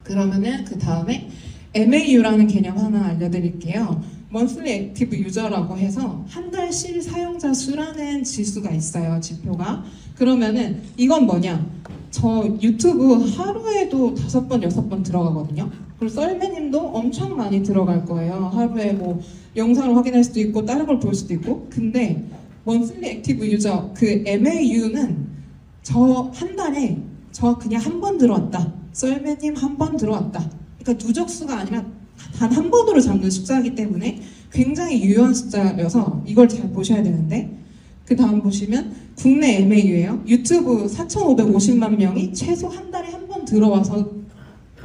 그러면은 그 다음에 MAU라는 개념 하나 알려드릴게요. Monthly Active User라고 해서 한 달 실 사용자 수라는 지수가 있어요, 지표가. 그러면은 이건 뭐냐? 저 유튜브 하루에도 5번, 6번 들어가거든요. 그리고 썰매님도 엄청 많이 들어갈 거예요. 하루에 뭐 영상을 확인할 수도 있고 다른 걸 볼 수도 있고. 근데 Monthly Active User 그 MAU는 저 한 달에 저 그냥 한 번 들어왔다. 썰매님 한 번 들어왔다. 그러니까 누적수가 아니라 단 한 번으로 잡는 숫자이기 때문에 굉장히 유효한 숫자여서 이걸 잘 보셔야 되는데, 그 다음 보시면 국내 MAU예요. 유튜브 4,550만 명이 최소 한 달에 한 번 들어와서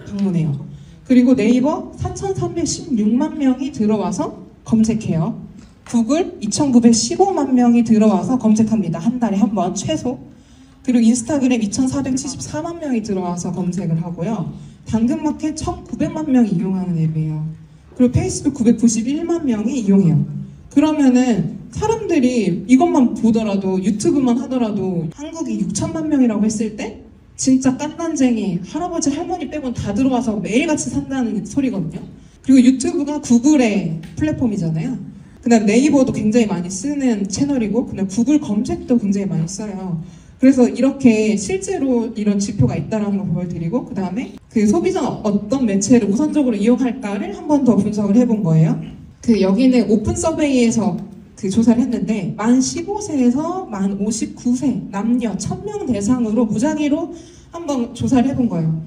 방문해요. 그리고 네이버 4,316만 명이 들어와서 검색해요. 구글 2,915만 명이 들어와서 검색합니다. 한 달에 한 번 최소. 그리고 인스타그램 2,474만 명이 들어와서 검색을 하고요. 당근마켓 1,900만 명이 이용하는 앱이에요. 그리고 페이스북 991만 명이 이용해요. 그러면은 사람들이 이것만 보더라도, 유튜브만 하더라도 한국이 6천만 명이라고 했을 때 진짜 깐난쟁이 할아버지 할머니 빼곤 다 들어와서 매일같이 산다는 소리거든요. 그리고 유튜브가 구글의 플랫폼이잖아요. 그다음 네이버도 굉장히 많이 쓰는 채널이고, 그다음 구글 검색도 굉장히 많이 써요. 그래서 이렇게 실제로 이런 지표가 있다는 걸 보여드리고, 그 다음에 그 소비자가 어떤 매체를 우선적으로 이용할까를 한 번 더 분석을 해본 거예요. 그 여기는 오픈 서베이에서 그 조사를 했는데, 만 15세에서 만 59세 남녀 1000명 대상으로 무작위로 한번 조사를 해본 거예요.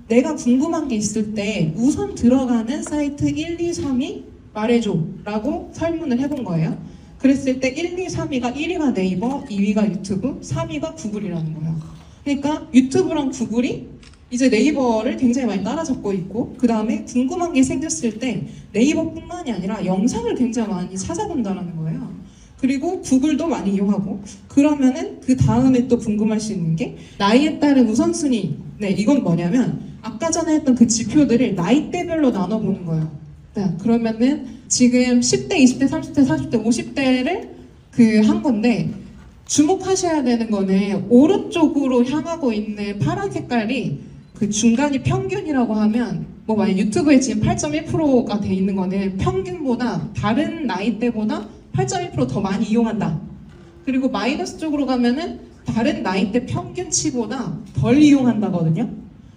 내가 궁금한 게 있을 때 우선 들어가는 사이트 1, 2, 3위 말해줘 라고 설문을 해본 거예요. 그랬을 때 1, 2, 3위가 1위가 네이버, 2위가 유튜브, 3위가 구글이라는 거예요. 그러니까 유튜브랑 구글이 이제 네이버를 굉장히 많이 따라잡고 있고, 그 다음에 궁금한 게 생겼을 때 네이버뿐만이 아니라 영상을 굉장히 많이 찾아본다는 거예요. 그리고 구글도 많이 이용하고, 그러면은 그 다음에 또 궁금할 수 있는 게 나이에 따른 우선순위. 네, 이건 뭐냐면 아까 전에 했던 그 지표들을 나이대별로 나눠보는 거예요. 네, 그러면은 지금 10대, 20대, 30대, 40대, 50대를 그 한 건데, 주목하셔야 되는 거는 오른쪽으로 향하고 있는 파란 색깔이 그 중간이 평균이라고 하면, 뭐 만약 유튜브에 지금 8.1%가 돼 있는 거는 평균보다 다른 나이대보다 8.1% 더 많이 이용한다. 그리고 마이너스 쪽으로 가면은 다른 나이대 평균치보다 덜 이용한다거든요.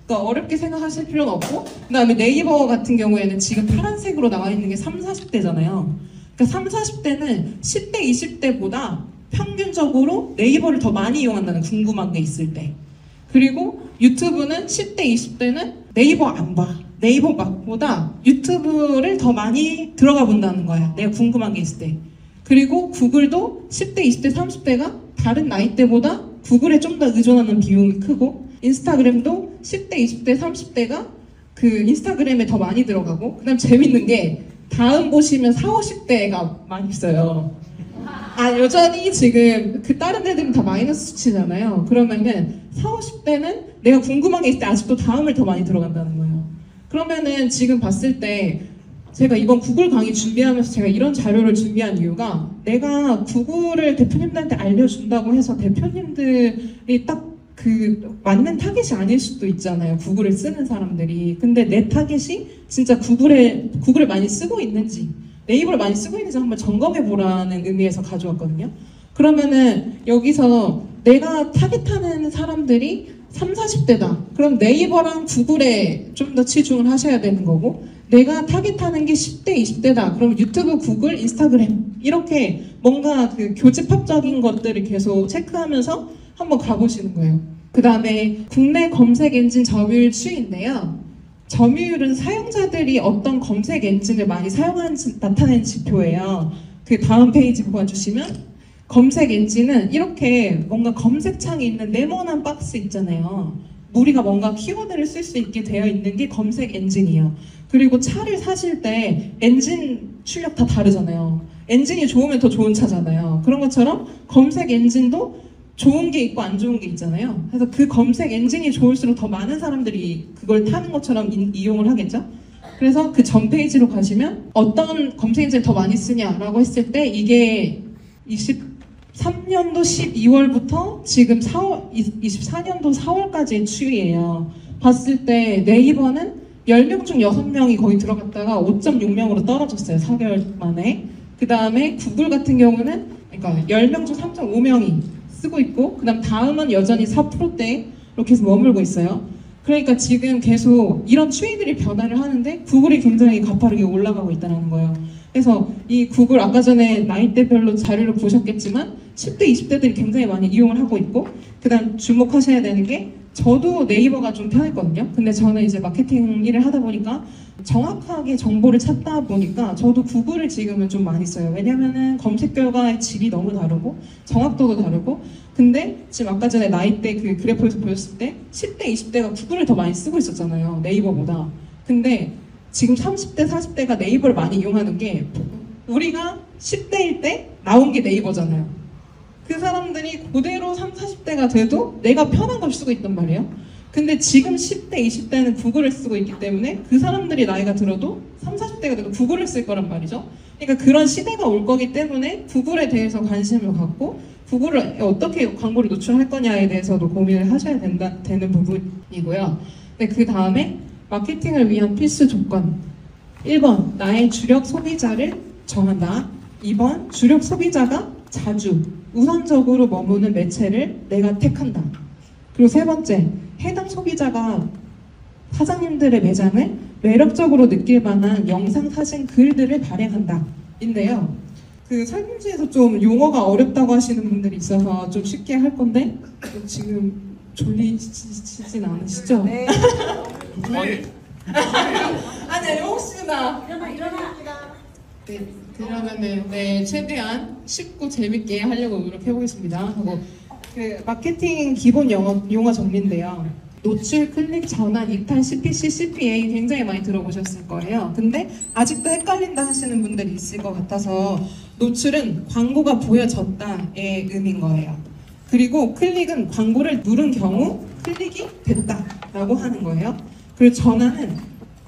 그러니까 어렵게 생각하실 필요는 없고, 그 다음에 네이버 같은 경우에는 지금 파란색으로 나와 있는 게 3, 40대잖아요. 그러니까 3, 40대는 10대, 20대보다 평균적으로 네이버를 더 많이 이용한다는, 궁금한 게 있을 때. 그리고 유튜브는 10대, 20대는 네이버 안 봐. 네이버 보다 유튜브를 더 많이 들어가 본다는 거야. 내가 궁금한 게 있을 때. 그리고 구글도 10대, 20대, 30대가 다른 나이대보다 구글에 좀 더 의존하는 비용이 크고, 인스타그램도 10대, 20대, 30대가 그 인스타그램에 더 많이 들어가고, 그 다음 재밌는 게 다음 보시면 40, 50대가 많이 있어요. 여전히 지금 그 다른 애들은 다 마이너스 수치잖아요. 그러면은 40, 50대는 내가 궁금한 게 있을 때 아직도 다음을 더 많이 들어간다는 거예요. 그러면은 지금 봤을 때 제가 이번 구글 강의 준비하면서 제가 이런 자료를 준비한 이유가, 내가 구글을 대표님들한테 알려준다고 해서 대표님들이 딱 그 맞는 타겟이 아닐 수도 있잖아요, 구글을 쓰는 사람들이. 근데 내 타겟이 진짜 구글을 많이 쓰고 있는지, 네이버를 많이 쓰고 있는지 한번 점검해 보라는 의미에서 가져왔거든요. 그러면은 여기서 내가 타겟하는 사람들이 3, 40대다. 그럼 네이버랑 구글에 좀 더 치중을 하셔야 되는 거고, 내가 타겟하는 게 10대, 20대다. 그럼 유튜브, 구글, 인스타그램, 이렇게 뭔가 그 교집합적인 것들을 계속 체크하면서 한번 가보시는 거예요. 그 다음에 국내 검색 엔진 점유율 추이인데요. 점유율은 사용자들이 어떤 검색 엔진을 많이 사용하는지 나타내는 지표예요. 그 다음 페이지 보아주시면, 검색 엔진은 이렇게 뭔가 검색창에 있는 네모난 박스 있잖아요. 우리가 뭔가 키워드를 쓸 수 있게 되어 있는 게 검색 엔진이에요. 그리고 차를 사실 때 엔진 출력 다 다르잖아요. 엔진이 좋으면 더 좋은 차잖아요. 그런 것처럼 검색 엔진도 좋은 게 있고 안 좋은 게 있잖아요. 그래서 그 검색 엔진이 좋을수록 더 많은 사람들이 그걸 타는 것처럼 이용을 하겠죠. 그래서 그 전 페이지로 가시면 어떤 검색 엔진을 더 많이 쓰냐라고 했을 때, 이게 23년도 12월부터 지금 24년도 4월까지의 추이예요. 봤을 때 네이버는 10명 중 6명이 거의 들어갔다가 5.6명으로 떨어졌어요. 4개월 만에. 그 다음에 구글 같은 경우는 그러니까 10명 중 3.5명이 쓰고 있고 다음은 여전히 4%대 이렇게 해서 머물고 있어요. 그러니까 지금 계속 이런 추이들이 변화를 하는데 구글이 굉장히 가파르게 올라가고 있다는 거예요. 그래서 이 구글 아까 전에 나이대별로 자료를 보셨겠지만 10대, 20대들이 굉장히 많이 이용을 하고 있고 그다음 주목하셔야 되는 게 저도 네이버가 좀 편했거든요. 근데 저는 이제 마케팅 일을 하다 보니까 정확하게 정보를 찾다 보니까 저도 구글을 지금은 좀 많이 써요. 왜냐면은 검색 결과의 질이 너무 다르고 정확도도 다르고 근데 지금 아까 전에 나이대 그 그래프에서 보였을 때 10대, 20대가 구글을 더 많이 쓰고 있었잖아요. 네이버보다. 근데 지금 30대, 40대가 네이버를 많이 이용하는 게 우리가 10대일 때 나온 게 네이버잖아요. 그 사람들이 그대로 30, 40대가 돼도 내가 편한 걸 쓰고 있단 말이에요. 근데 지금 10대, 20대는 구글을 쓰고 있기 때문에 그 사람들이 나이가 들어도 30, 40대가 돼도 구글을 쓸 거란 말이죠. 그러니까 그런 시대가 올 거기 때문에 구글에 대해서 관심을 갖고 구글을 어떻게 광고를 노출할 거냐에 대해서도 고민을 하셔야 되는 부분이고요. 네, 그 다음에 마케팅을 위한 필수 조건 1번 나의 주력 소비자를 정한다. 2번 주력 소비자가 자주 우선적으로 머무는 매체를 내가 택한다. 그리고 세 번째, 해당 소비자가 사장님들의 매장을 매력적으로 느낄 만한 영상, 사진, 글들을 발행한다. 인데요. 그 설문지에서 좀 용어가 어렵다고 하시는 분들이 있어서 좀 쉽게 할 건데 지금 졸리시진 않으시죠? 네. 아니 혹시나 일어나. 네, 그러면은 네 최대한 쉽고 재밌게 하려고 노력해 보겠습니다. 하고 그 마케팅 기본 용어 정리인데요. 노출, 클릭, 전환, 이탈, CPC, CPA 굉장히 많이 들어보셨을 거예요. 근데 아직도 헷갈린다 하시는 분들이 있을 것 같아서 노출은 광고가 보여졌다의 의미인 거예요. 그리고 클릭은 광고를 누른 경우 클릭이 됐다라고 하는 거예요. 그리고 전환은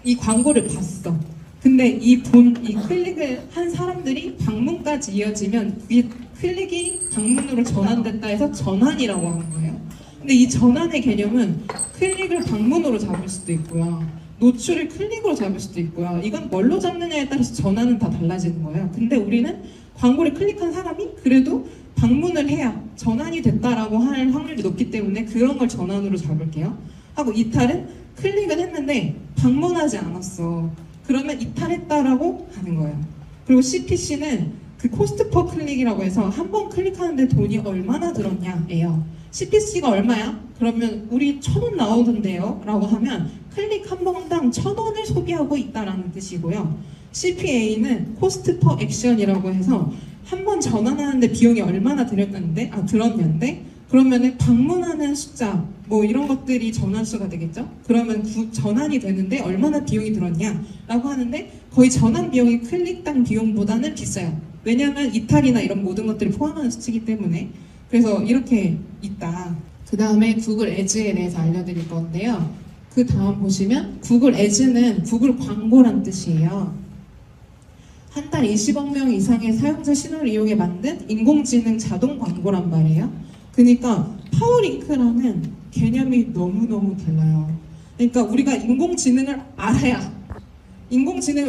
이 광고를 봤어. 근데 이 클릭을 한 사람들이 방문까지 이어지면 이 클릭이 방문으로 전환됐다 해서 전환이라고 하는 거예요. 근데 이 전환의 개념은 클릭을 방문으로 잡을 수도 있고요. 노출을 클릭으로 잡을 수도 있고요. 이건 뭘로 잡느냐에 따라서 전환은 다 달라지는 거예요. 근데 우리는 광고를 클릭한 사람이 그래도 방문을 해야 전환이 됐다라고 할 확률이 높기 때문에 그런 걸 전환으로 잡을게요. 하고 이탈은 클릭은 했는데 방문하지 않았어. 그러면 이탈했다라고 하는 거예요. 그리고 CPC는 그 코스트 퍼 클릭이라고 해서 한 번 클릭하는데 돈이 얼마나 들었냐예요. CPC가 얼마야? 그러면 우리 1,000원 나오던데요? 라고 하면 클릭 한 번당 1,000원을 소비하고 있다라는 뜻이고요. CPA는 코스트 퍼 액션이라고 해서 한 번 전환하는데 비용이 얼마나 들었는데 그러면은 방문하는 숫자 뭐 이런 것들이 전환수가 되겠죠? 그러면 전환이 되는데 얼마나 비용이 들었냐라고 하는데 거의 전환 비용이 클릭당 비용보다는 비싸요. 왜냐하면 이탈이나 이런 모든 것들을 포함하는 수치이기 때문에. 그래서 이렇게 있다. 그 다음에 구글 애즈에 대해서 알려드릴 건데요. 그 다음 보시면 구글 애즈는 구글 광고란 뜻이에요. 한 달 20억 명 이상의 사용자 신호를 이용해 만든 인공지능 자동 광고란 말이에요. 그러니까 파워링크라는 개념이 너무너무 달라요. 그러니까 우리가 인공지능을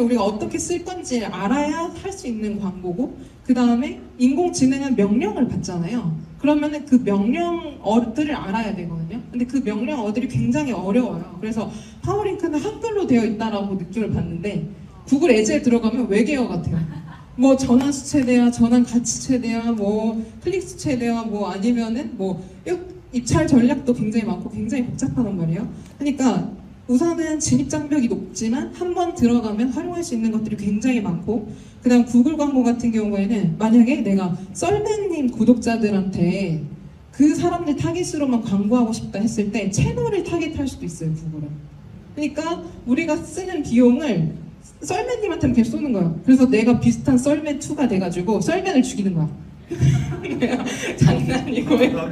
우리가 어떻게 쓸 건지 알아야 할 수 있는 광고고, 그 다음에 인공지능은 명령을 받잖아요. 그러면은 그 명령어들을 알아야 되거든요. 근데 그 명령어들이 굉장히 어려워요. 그래서 파워링크는 한글로 되어 있다라고 느낌을 받는데 구글 애즈에 들어가면 외계어 같아요. 뭐 전환 수 최대야, 전환 가치 최대야, 뭐 클릭 수 최대야, 뭐 아니면은 뭐 입찰 전략도 굉장히 많고 굉장히 복잡하단 말이에요. 그러니까 우선은 진입 장벽이 높지만 한 번 들어가면 활용할 수 있는 것들이 굉장히 많고, 그 다음 구글 광고 같은 경우에는 만약에 내가 썰매님 구독자들한테 그 사람들 타깃으로만 광고하고 싶다 했을 때 채널을 타깃할 수도 있어요, 구글은. 그러니까 우리가 쓰는 비용을 썰매님한테는 계속 쏘는 거예요. 그래서 내가 비슷한 썰매2가 돼가지고 썰매를 죽이는 거야. 장난이고요.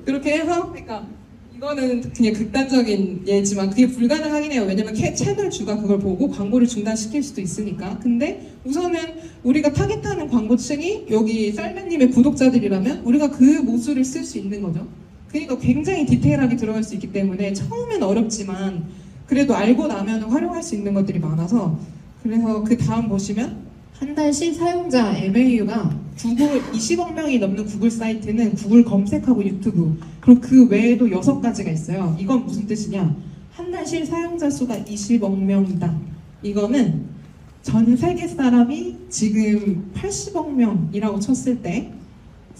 그렇게 해서 그러니까 이거는 그냥 극단적인 예지만 그게 불가능하긴 해요. 왜냐면 채널 주가 그걸 보고 광고를 중단시킬 수도 있으니까. 근데 우선은 우리가 타겟하는 광고층이 여기 썰매님의 구독자들이라면 우리가 그 모수를 쓸 수 있는 거죠. 그러니까 굉장히 디테일하게 들어갈 수 있기 때문에 처음엔 어렵지만 그래도 알고 나면 활용할 수 있는 것들이 많아서, 그래서 그 다음 보시면 한 달씩 사용자 MAU가 구글 20억 명이 넘는 구글 사이트는 구글 검색하고 유튜브, 그리고 그 외에도 6가지가 있어요. 이건 무슨 뜻이냐? 한 달씩 사용자 수가 20억 명이다. 이거는 전 세계 사람이 지금 80억 명이라고 쳤을 때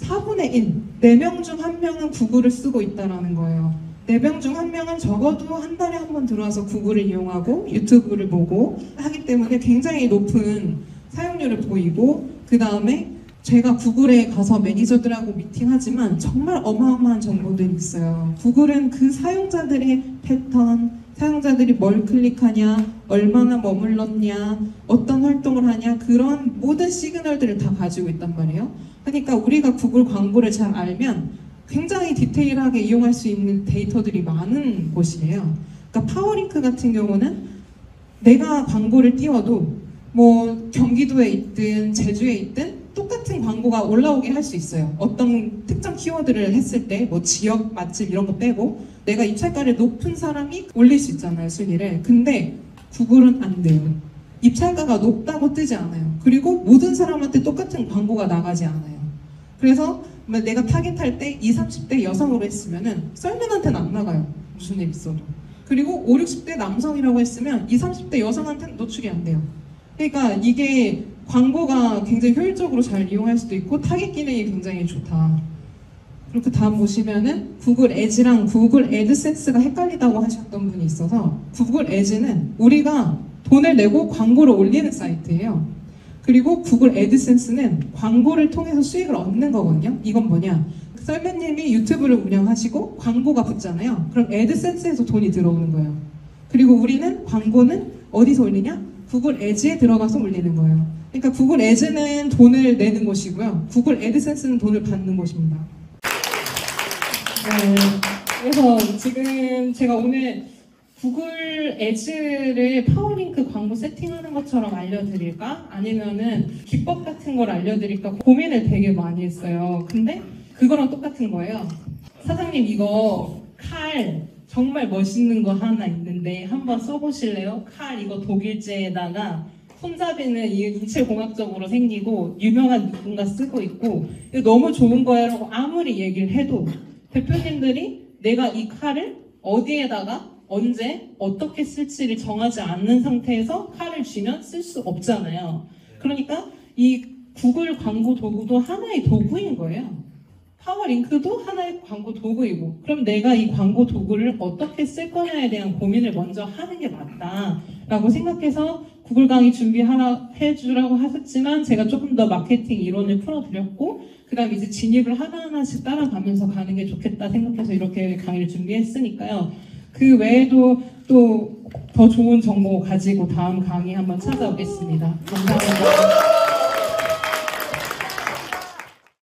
4분의 1, 4명 중 1명은 구글을 쓰고 있다는 거예요. 4명 중 1명은 적어도 한 달에 한 번 들어와서 구글을 이용하고 유튜브를 보고 하기 때문에 굉장히 높은 사용률을 보이고, 그 다음에 제가 구글에 가서 매니저들하고 미팅하지만 정말 어마어마한 정보들이 있어요. 구글은 그 사용자들의 패턴, 사용자들이 뭘 클릭하냐, 얼마나 머물렀냐, 어떤 활동을 하냐, 그런 모든 시그널들을 다 가지고 있단 말이에요. 그러니까 우리가 구글 광고를 잘 알면 굉장히 디테일하게 이용할 수 있는 데이터들이 많은 곳이에요. 그러니까 파워링크 같은 경우는 내가 광고를 띄워도 뭐 경기도에 있든 제주에 있든 똑같은 광고가 올라오게 할 수 있어요. 어떤 특정 키워드를 했을 때 뭐 지역 맛집 이런 거 빼고 내가 입찰가를 높은 사람이 올릴 수 있잖아요, 순위를. 근데 구글은 안 돼요. 입찰가가 높다고 뜨지 않아요. 그리고 모든 사람한테 똑같은 광고가 나가지 않아요. 그래서 내가 타겟할 때 20, 30대 여성으로 했으면은 썰면한테는 안 나가요. 무슨 일 있어도. 그리고 5, 60대 남성이라고 했으면 20, 30대 여성한테는 노출이 안 돼요. 그러니까 이게 광고가 굉장히 효율적으로 잘 이용할 수도 있고 타겟 기능이 굉장히 좋다. 그리고 그 다음 보시면은 구글 애즈랑 구글 애드센스가 헷갈리다고 하셨던 분이 있어서, 구글 애즈는 우리가 돈을 내고 광고를 올리는 사이트예요. 그리고 구글 애드센스는 광고를 통해서 수익을 얻는 거거든요. 이건 뭐냐? 썰매님이 유튜브를 운영하시고 광고가 붙잖아요. 그럼 애드센스에서 돈이 들어오는 거예요. 그리고 우리는 광고는 어디서 올리냐? 구글 애즈에 들어가서 올리는 거예요. 그러니까 구글 애즈는 돈을 내는 곳이고요. 구글 애드센스는 돈을 받는 곳입니다. 네, 그래서 지금 제가 오늘 구글 애즈를 파워링크 광고 세팅하는 것처럼 알려드릴까? 아니면은 기법 같은 걸 알려드릴까 고민을 되게 많이 했어요. 근데 그거랑 똑같은 거예요. 사장님, 이거 칼 정말 멋있는 거 하나 있는데 한번 써보실래요? 칼 이거 독일제에다가 손잡이는 인체공학적으로 생기고 유명한 누군가 쓰고 있고 이거 너무 좋은 거야 라고 아무리 얘기를 해도 대표님들이 내가 이 칼을 어디에다가 언제 어떻게 쓸지를 정하지 않는 상태에서 칼을 쥐면 쓸 수 없잖아요. 그러니까 이 구글 광고 도구도 하나의 도구인 거예요. 파워링크도 하나의 광고 도구이고, 그럼 내가 이 광고 도구를 어떻게 쓸 거냐에 대한 고민을 먼저 하는 게 맞다라고 생각해서 구글 강의 해주라고 하셨지만 제가 조금 더 마케팅 이론을 풀어드렸고, 그 다음 이제 진입을 하나하나씩 따라가면서 가는 게 좋겠다 생각해서 이렇게 강의를 준비했으니까요. 그 외에도 또 더 좋은 정보 가지고 다음 강의 한번 찾아오겠습니다. 감사합니다.